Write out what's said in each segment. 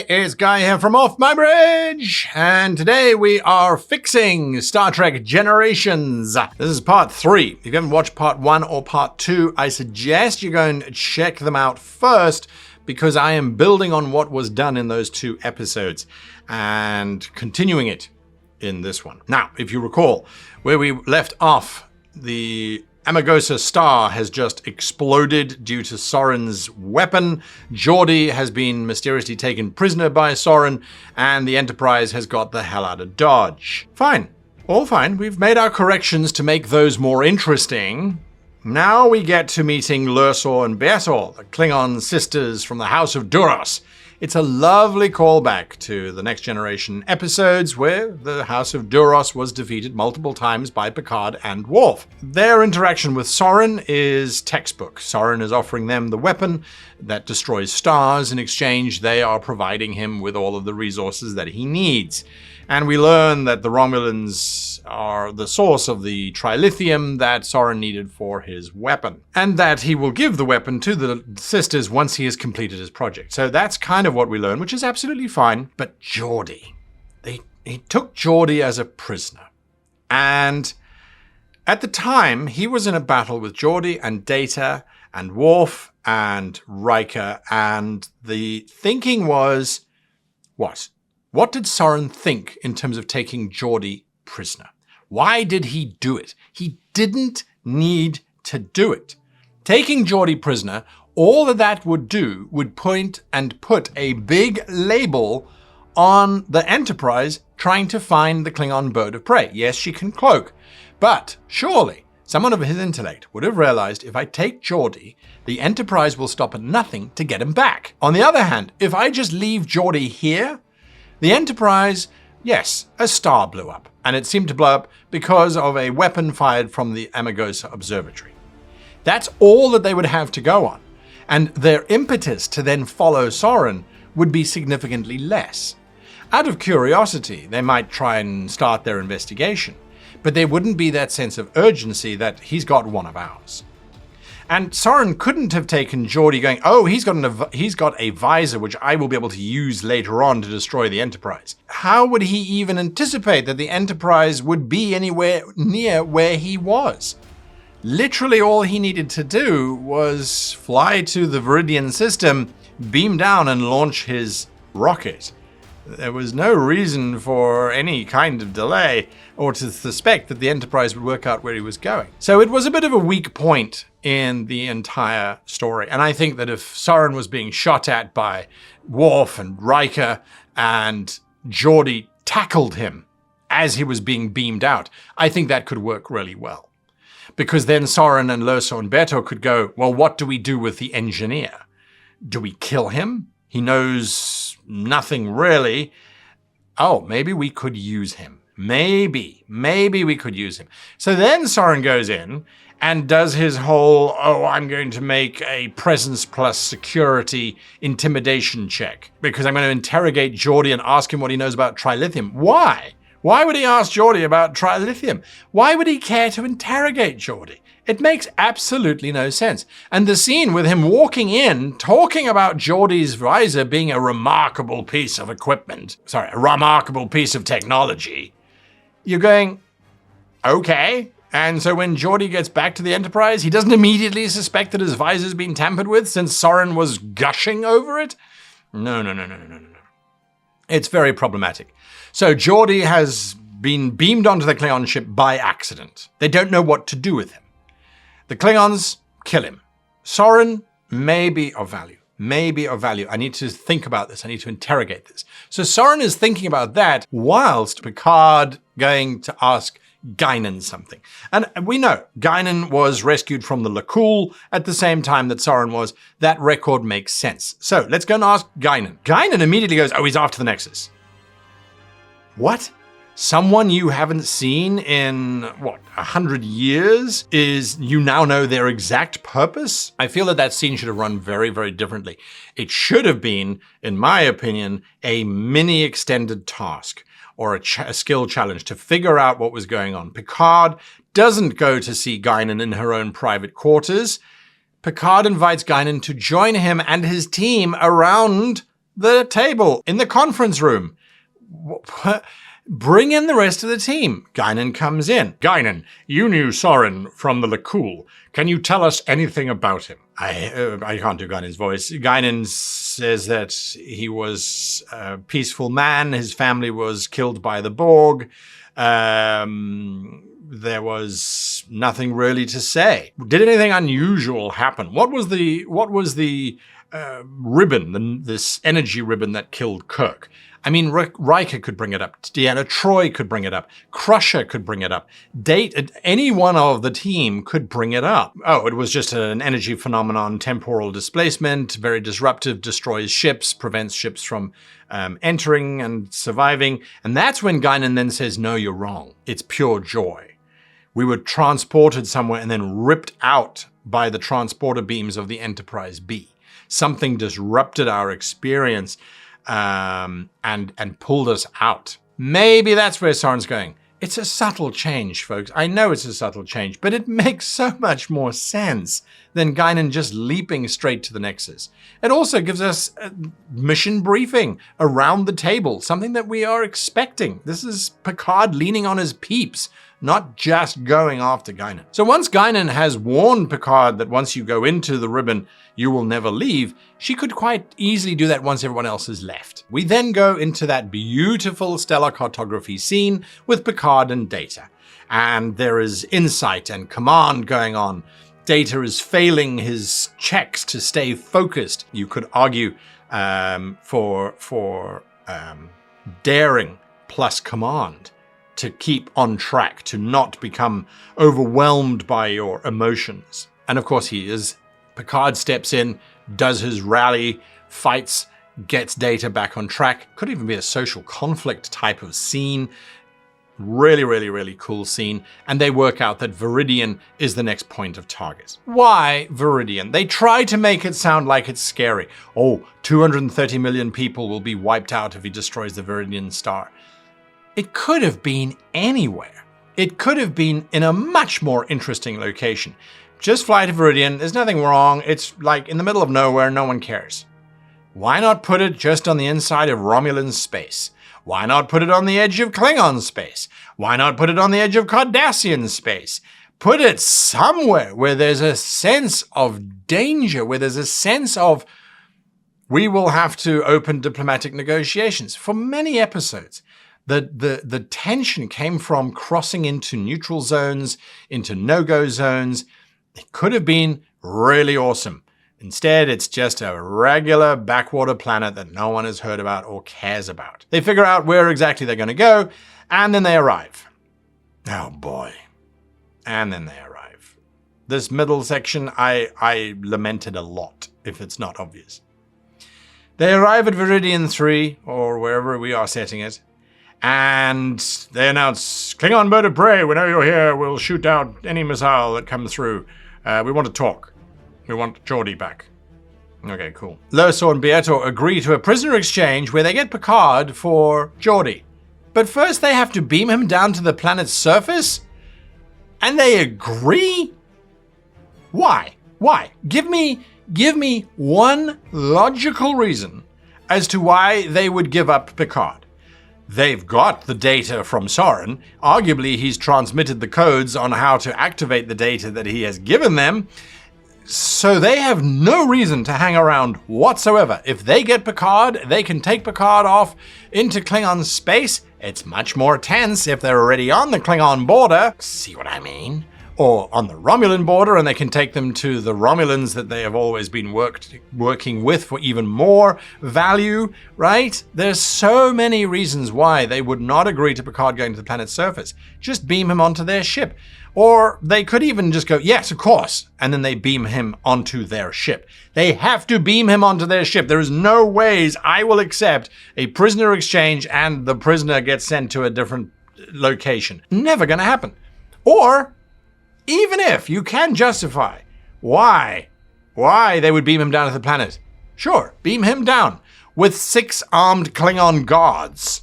Hey, it's Guy here from Off My Bridge, and today we are fixing Star Trek Generations. This is part 3. If you haven't watched part 1 or part 2, I suggest you go and check them out first, because I am building on what was done in those 2 episodes and continuing it in this one. Now, if you recall, where we left off, the Amagosa star has just exploded due to Soran's weapon. Geordi has been mysteriously taken prisoner by Soran, and the Enterprise has got the hell out of Dodge. Fine. All fine. We've made our corrections to make those more interesting. Now we get to meeting Lursor and Betor, the Klingon sisters from the House of Duras. It's a lovely callback to the Next Generation episodes where the House of Duras was defeated multiple times by Picard and Worf. Their interaction with Soran is textbook. Soran is offering them the weapon that destroys stars. In exchange, they are providing him with all of the resources that he needs. And we learn that the Romulans are the source of the trilithium that Soran needed for his weapon, and that he will give the weapon to the sisters once he has completed his project. So that's kind of what we learn, which is absolutely fine. But Geordi, he took Geordi as a prisoner. And at the time, he was in a battle with Geordi and Data and Worf and Riker, and the thinking was, what? What did Soran think in terms of taking Geordi prisoner? Why did he do it? He didn't need to do it. Taking Geordi prisoner, all that would do would point and put a big label on the Enterprise trying to find the Klingon bird of prey. Yes, she can cloak, but surely someone of his intellect would have realized if I take Geordi, the Enterprise will stop at nothing to get him back. On the other hand, if I just leave Geordi here, the Enterprise, yes, a star blew up, and it seemed to blow up because of a weapon fired from the Amagosa Observatory. That's all that they would have to go on, and their impetus to then follow Soran would be significantly less. Out of curiosity, they might try and start their investigation, but there wouldn't be that sense of urgency that he's got one of ours. And Soran couldn't have taken Geordi going, oh, he's got a visor which I will be able to use later on to destroy the Enterprise. How would he even anticipate that the Enterprise would be anywhere near where he was? Literally all he needed to do was fly to the Viridian system, beam down and launch his rocket. There was no reason for any kind of delay or to suspect that the Enterprise would work out where he was going. So it was a bit of a weak point in the entire story. And I think that if Soran was being shot at by Worf and Riker and Geordi tackled him as he was being beamed out, I think that could work really well. Because then Soran and Lursor and Betor could go, well, what do we do with the engineer? Do we kill him? He knows nothing really. Oh, maybe we could use him. Maybe we could use him. So then Soran goes in and does his whole, oh, I'm going to make a presence plus security intimidation check because I'm going to interrogate Geordi and ask him what he knows about trilithium. Why? Why would he ask Geordi about trilithium? Why would he care to interrogate Geordi? It makes absolutely no sense. And the scene with him walking in, talking about Geordi's visor being a remarkable piece of equipment, a remarkable piece of technology, you're going, okay. And so when Geordi gets back to the Enterprise, he doesn't immediately suspect that his visor's been tampered with since Soran was gushing over it? No. It's very problematic. So Geordi has been beamed onto the Klingon ship by accident. They don't know what to do with him. The Klingons kill him. Soran may be of value. I need to think about this. I need to interrogate this. So Soran is thinking about that whilst Picard going to ask Guinan something. And we know Guinan was rescued from the Lakul at the same time that Soran was. That record makes sense. So let's go and ask Guinan. Guinan immediately goes, oh, he's after the Nexus. What? Someone you haven't seen in, 100 years is you now know their exact purpose? I feel that scene should have run very, very differently. It should have been, in my opinion, a mini extended task or a skill challenge to figure out what was going on. Picard doesn't go to see Guinan in her own private quarters. Picard invites Guinan to join him and his team around the table in the conference room. Bring in the rest of the team. Guinan comes in. Guinan, you knew Soran from the Lakul. Can you tell us anything about him? I can't do Guinan's voice. Guinan says that he was a peaceful man. His family was killed by the Borg. There was nothing really to say. Did anything unusual happen? What was the ribbon, this energy ribbon that killed Kirk? I mean, Riker could bring it up. Deanna Troi could bring it up. Crusher could bring it up. Any one of the team could bring it up. Oh, it was just an energy phenomenon, temporal displacement, very disruptive, destroys ships, prevents ships from entering and surviving. And that's when Guinan then says, no, you're wrong. It's pure joy. We were transported somewhere and then ripped out by the transporter beams of the Enterprise B. Something disrupted our experience. And pulled us out. Maybe that's where Soran's going. It's a subtle change, folks. I know it's a subtle change, but it makes so much more sense than Guinan just leaping straight to the Nexus. It also gives us a mission briefing around the table, something that we are expecting. This is Picard leaning on his peeps, not just going after Guinan. So once Guinan has warned Picard that once you go into the ribbon, you will never leave, she could quite easily do that once everyone else has left. We then go into that beautiful stellar cartography scene with Picard and Data. And there is insight and command going on. Data is failing his checks to stay focused. You could argue for daring plus command to keep on track, to not become overwhelmed by your emotions. And of course he is. Picard steps in, does his rally, fights, gets Data back on track. Could even be a social conflict type of scene. Really, really, really cool scene. And they work out that Viridian is the next point of target. Why Viridian? They try to make it sound like it's scary. Oh, 230 million people will be wiped out if he destroys the Viridian star. It could have been anywhere. It could have been in a much more interesting location. Just fly to Viridian, there's nothing wrong, it's like in the middle of nowhere, no one cares. Why not put it just on the inside of Romulan space? Why not put it on the edge of Klingon space? Why not put it on the edge of Cardassian space? Put it somewhere where there's a sense of danger, where there's a sense of we will have to open diplomatic negotiations. For many episodes, the tension came from crossing into neutral zones, into no-go zones. It could have been really awesome. Instead, it's just a regular backwater planet that no one has heard about or cares about. They figure out where exactly they're going to go, and then they arrive. Oh boy. And then they arrive. This middle section, I lamented a lot, if it's not obvious. They arrive at Viridian 3, or wherever we are setting it, and they announce, Klingon bird of prey, we know you're here, we'll shoot out any missile that comes through. We want to talk. We want Geordi back. Okay, cool. Lursaw and Beato agree to a prisoner exchange where they get Picard for Geordi. But first they have to beam him down to the planet's surface? And they agree? Why? Why? Give me one logical reason as to why they would give up Picard. They've got the data from Soran. Arguably, he's transmitted the codes on how to activate the data that he has given them. So they have no reason to hang around whatsoever. If they get Picard, they can take Picard off into Klingon space. It's much more tense if they're already on the Klingon border. See what I mean? Or on the Romulan border, and they can take them to the Romulans that they have always been working with for even more value, right? There's so many reasons why they would not agree to Picard going to the planet's surface. Just beam him onto their ship. Or they could even just go, yes, of course, and then they beam him onto their ship. They have to beam him onto their ship. There is no ways I will accept a prisoner exchange and the prisoner gets sent to a different location. Never gonna happen. Or even if you can justify why they would beam him down to the planet, sure, beam him down with 6 armed Klingon guards.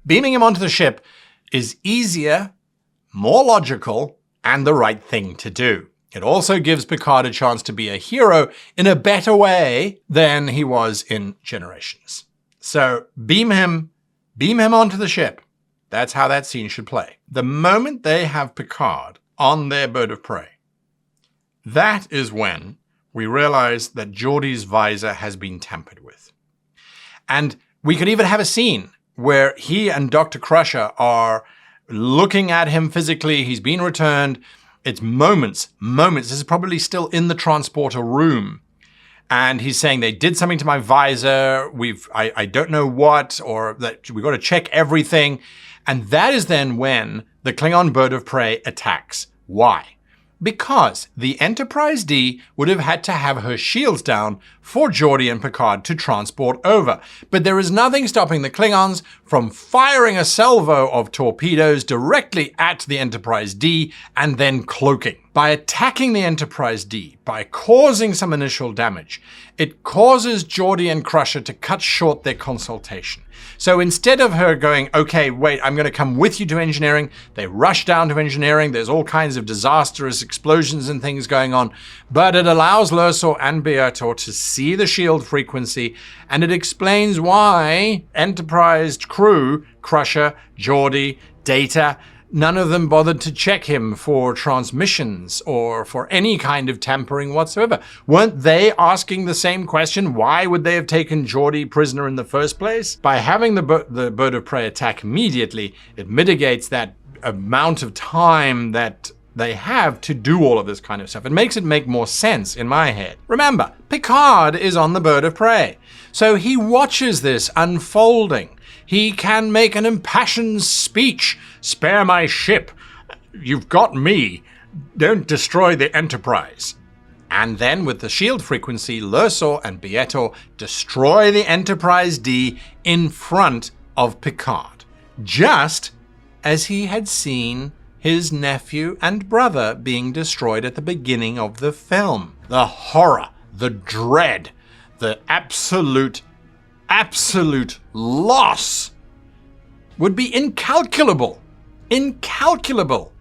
Beaming him onto the ship is easier, more logical, and the right thing to do. It also gives Picard a chance to be a hero in a better way than he was in Generations. So beam him onto the ship. That's how that scene should play. The moment they have Picard on their bird of prey, that is when we realize that Geordi's visor has been tampered with. And we could even have a scene where he and Dr. Crusher are looking at him physically. He's been returned. It's moments. This is probably still in the transporter room. And he's saying they did something to my visor. I don't know what, or that we've got to check everything. And that is then when the Klingon bird of prey attacks. Why? Because the Enterprise D would have had to have her shields down for Geordi and Picard to transport over. But there is nothing stopping the Klingons from firing a salvo of torpedoes directly at the Enterprise D and then cloaking. By attacking the Enterprise D, by causing some initial damage, it causes Geordi and Crusher to cut short their consultation. So instead of her going, okay, wait, I'm going to come with you to engineering, they rush down to engineering. There's all kinds of disastrous explosions and things going on. But it allows Lursor and Beator to see the shield frequency, and it explains why Enterprise crew, Crusher, Geordi, Data, none of them bothered to check him for transmissions or for any kind of tampering whatsoever. Weren't they asking the same question? Why would they have taken Geordi prisoner in the first place? By having the bird of prey attack immediately, it mitigates that amount of time that they have to do all of this kind of stuff. It makes it make more sense in my head. Remember, Picard is on the bird of prey, so he watches this unfolding. He can make an impassioned speech. Spare my ship. You've got me. Don't destroy the Enterprise. And then with the shield frequency, Lursor and Beator destroy the Enterprise D in front of Picard, just as he had seen his nephew and brother being destroyed at the beginning of the film. The horror, the dread, the absolute loss would be incalculable. Incalculable.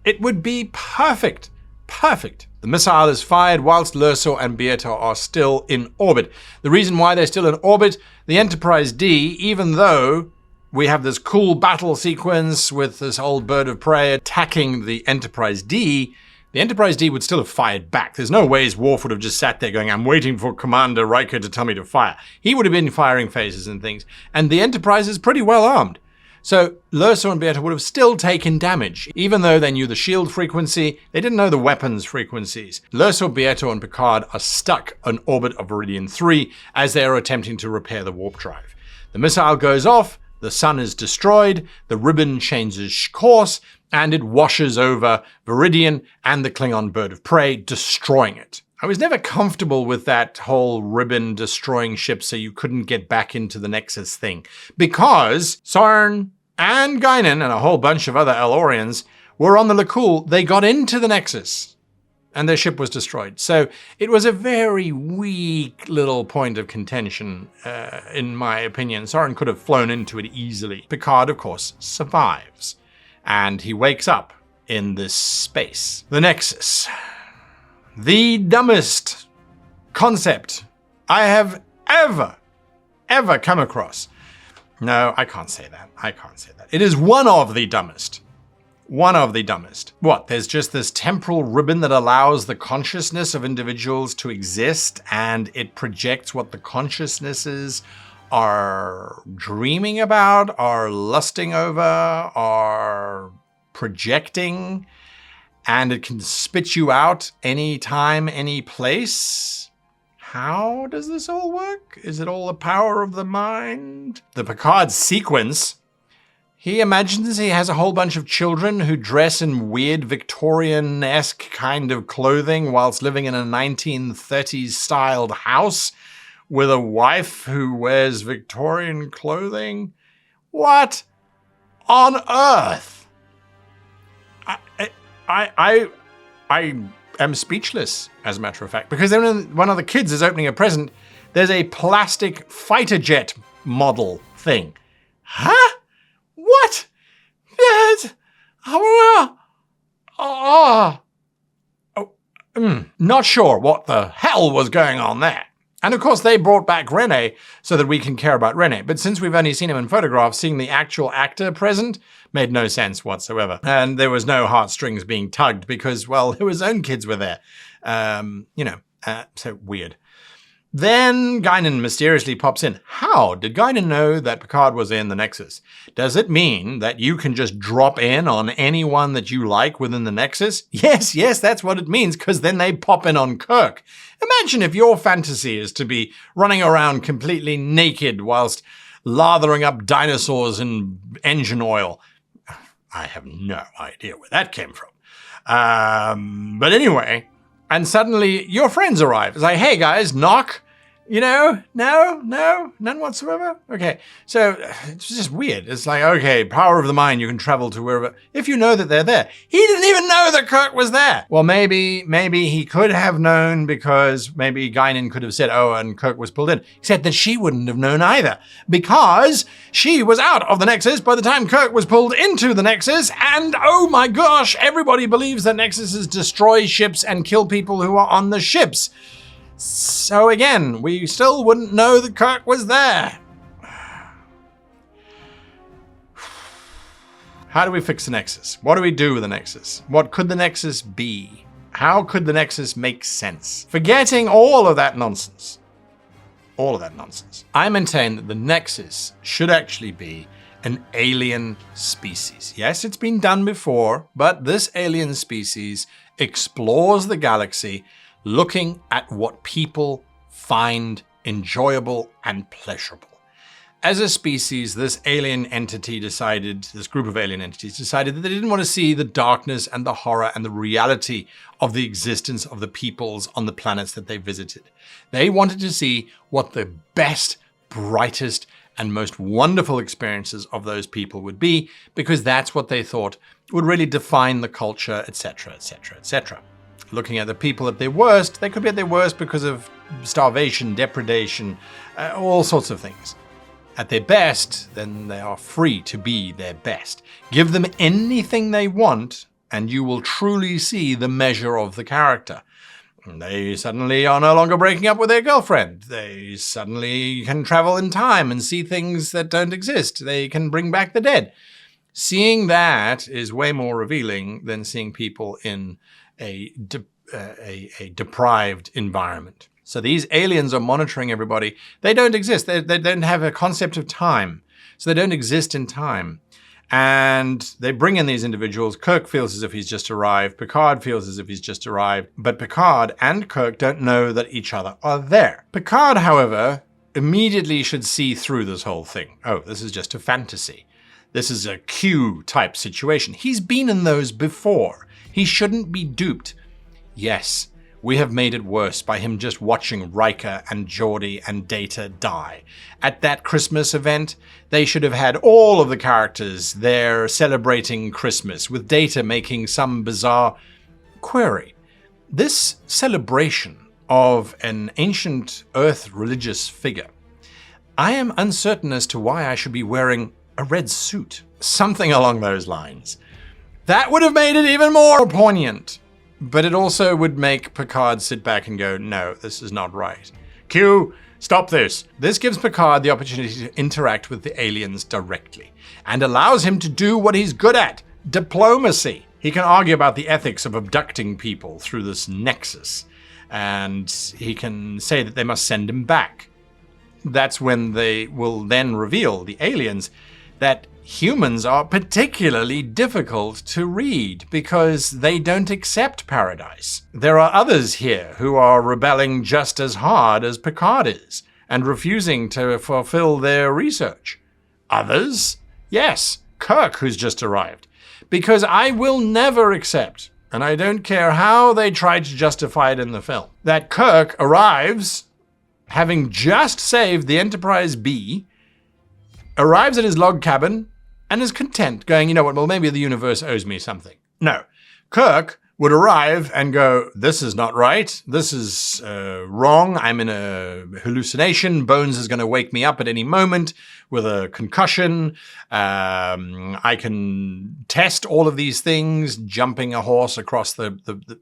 It would be perfect. Perfect. The missile is fired whilst Lursor and Beator are still in orbit. The reason why they're still in orbit, the Enterprise D, even though we have this cool battle sequence with this old bird of prey attacking the Enterprise D would still have fired back. There's no ways Worf would have just sat there going, I'm waiting for Commander Riker to tell me to fire. He would have been firing phases and things. And the Enterprise is pretty well armed. So Lursor and Beator would have still taken damage. Even though they knew the shield frequency, they didn't know the weapons frequencies. Lursor, Beator, and Picard are stuck on orbit of Viridian 3 as they are attempting to repair the warp drive. The missile goes off, the sun is destroyed, the ribbon changes course, and it washes over Viridian and the Klingon bird of prey, destroying it. I was never comfortable with that whole ribbon destroying ships so you couldn't get back into the Nexus thing, because Soran and Guinan and a whole bunch of other Elorians were on the Lakul. They got into the Nexus and their ship was destroyed. So it was a very weak little point of contention, in my opinion. Soran could have flown into it easily. Picard, of course, survives, and he wakes up in this space. The Nexus. The dumbest concept I have ever come across. No, I can't say that. It is one of the dumbest. One of the dumbest. What, there's just this temporal ribbon that allows the consciousness of individuals to exist, and it projects what the consciousnesses are dreaming about, are lusting over, are projecting, and it can spit you out anytime, any place. How does this all work? Is it all the power of the mind? The Picard sequence, he imagines he has a whole bunch of children who dress in weird Victorian-esque kind of clothing whilst living in a 1930s styled house with a wife who wears Victorian clothing. What on earth? I am speechless, as a matter of fact, because then one of the kids is opening a present, there's a plastic fighter jet model thing. Huh? What? Not sure what the hell was going on there. And of course, they brought back Rene so that we can care about Rene. But since we've only seen him in photographs, seeing the actual actor present made no sense whatsoever. And there was no heartstrings being tugged because, well, his own kids were there. So weird. Then Guinan mysteriously pops in. How did Guinan know that Picard was in the Nexus? Does it mean that you can just drop in on anyone that you like within the Nexus? Yes, that's what it means, because then they pop in on Kirk. Imagine if your fantasy is to be running around completely naked whilst lathering up dinosaurs in engine oil. I have no idea where that came from. But anyway, and suddenly your friends arrive. It's like, hey guys, knock. No, none whatsoever. Okay, so it's just weird. It's like, okay, power of the mind, you can travel to wherever, if you know that they're there. He didn't even know that Kirk was there. Well, maybe he could have known because maybe Guinan could have said, oh, and Kirk was pulled in. Except that she wouldn't have known either because she was out of the Nexus by the time Kirk was pulled into the Nexus. And oh my gosh, everybody believes that Nexuses destroy ships and kill people who are on the ships. So again, we still wouldn't know that Kirk was there. How do we fix the Nexus? What do we do with the Nexus? What could the Nexus be? How could the Nexus make sense? Forgetting all of that nonsense. I maintain that the Nexus should actually be an alien species. Yes, it's been done before, but this alien species explores the galaxy looking at what people find enjoyable and pleasurable. As a species, this group of alien entities decided that they didn't want to see the darkness and the horror and the reality of the existence of the peoples on the planets that they visited. They wanted to see what the best, brightest, and most wonderful experiences of those people would be, because that's what they thought would really define the culture, etc., etc., etc. Looking at the people at their worst, they could be at their worst because of starvation, depredation, all sorts of things. At their best, then they are free to be their best. Give them anything they want, and you will truly see the measure of the character. They suddenly are no longer breaking up with their girlfriend. They suddenly can travel in time and see things that don't exist. They can bring back the dead. Seeing that is way more revealing than seeing people in a deprived environment. So these aliens are monitoring everybody. They don't exist. They don't have a concept of time. So they don't exist in time. And they bring in these individuals. Kirk feels as if he's just arrived. Picard feels as if he's just arrived. But Picard and Kirk don't know that each other are there. Picard, however, immediately should see through this whole thing. Oh, this is just a fantasy. This is a Q-type situation. He's been in those before. He shouldn't be duped. Yes, we have made it worse by him just watching Riker and Geordi and Data die. At that Christmas event, they should have had all of the characters there celebrating Christmas, with Data making some bizarre query. This celebration of an ancient Earth religious figure, I am uncertain as to why I should be wearing a red suit. Something along those lines. That would have made it even more poignant. But it also would make Picard sit back and go, no, this is not right. Q, stop this. This gives Picard the opportunity to interact with the aliens directly and allows him to do what he's good at, diplomacy. He can argue about the ethics of abducting people through this Nexus, and he can say that they must send him back. That's when they will then reveal, the aliens, that humans are particularly difficult to read because they don't accept paradise. There are others here who are rebelling just as hard as Picard is and refusing to fulfill their research. Others? Yes, Kirk, who's just arrived. Because I will never accept, and I don't care how they try to justify it in the film, that Kirk arrives, having just saved the Enterprise B, arrives at his log cabin, and is content, going, you know what, well, maybe the universe owes me something. No. Kirk would arrive and go, this is not right, this is wrong, I'm in a hallucination, Bones is going to wake me up at any moment with a concussion, I can test all of these things, jumping a horse across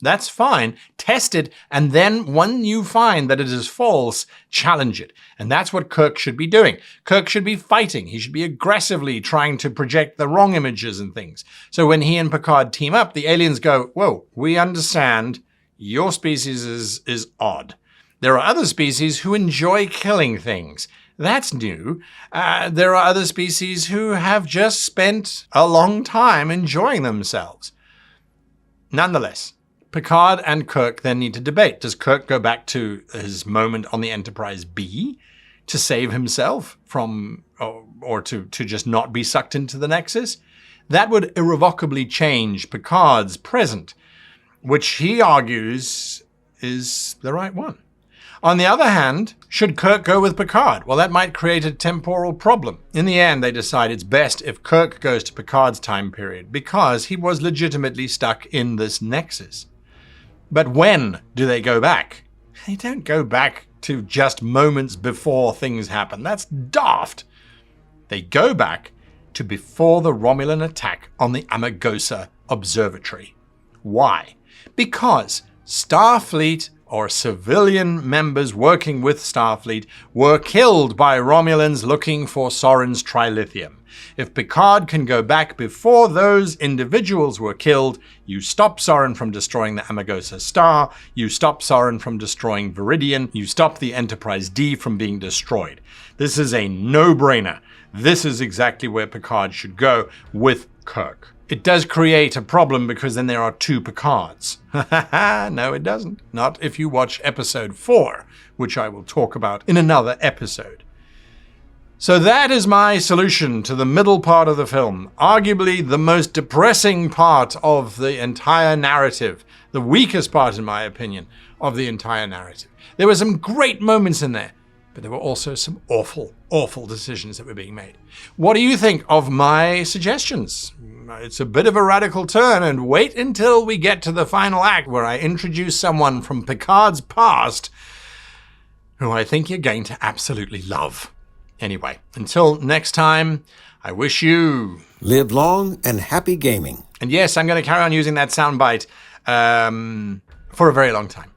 that's fine, test it, and then when you find that it is false, challenge it. And that's what Kirk should be doing. Kirk should be fighting, he should be aggressively trying to project the wrong images and things. So when he and Picard team up, the aliens go, whoa, we understand your species is odd. There are other species who enjoy killing things. That's new. There are other species who have just spent a long time enjoying themselves. Nonetheless, Picard and Kirk then need to debate. Does Kirk go back to his moment on the Enterprise B to save himself from, or to just not be sucked into the Nexus? That would irrevocably change Picard's present, which he argues is the right one. On the other hand, should Kirk go with Picard? Well, that might create a temporal problem. In the end, they decide it's best if Kirk goes to Picard's time period because he was legitimately stuck in this Nexus. But when do they go back? They don't go back to just moments before things happen. That's daft. They go back to before the Romulan attack on the Amagosa Observatory. Why? Because Starfleet, or civilian members working with Starfleet, were killed by Romulans looking for Soran's trilithium. If Picard can go back before those individuals were killed, you stop Soran from destroying the Amagosa star, you stop Soran from destroying Viridian, you stop the Enterprise D from being destroyed. This is a no-brainer. This is exactly where Picard should go with Kirk. It does create a problem because then there are two Picards. No, it doesn't. Not if you watch episode 4, which I will talk about in another episode. So that is my solution to the middle part of the film, arguably the most depressing part of the entire narrative, the weakest part, in my opinion, of the entire narrative. There were some great moments in there, but there were also some awful, awful decisions that were being made. What do you think of my suggestions? It's a bit of a radical turn, and wait until we get to the final act where I introduce someone from Picard's past who I think you're going to absolutely love. Anyway, until next time, I wish you... live long and happy gaming. And yes, I'm going to carry on using that soundbite for a very long time.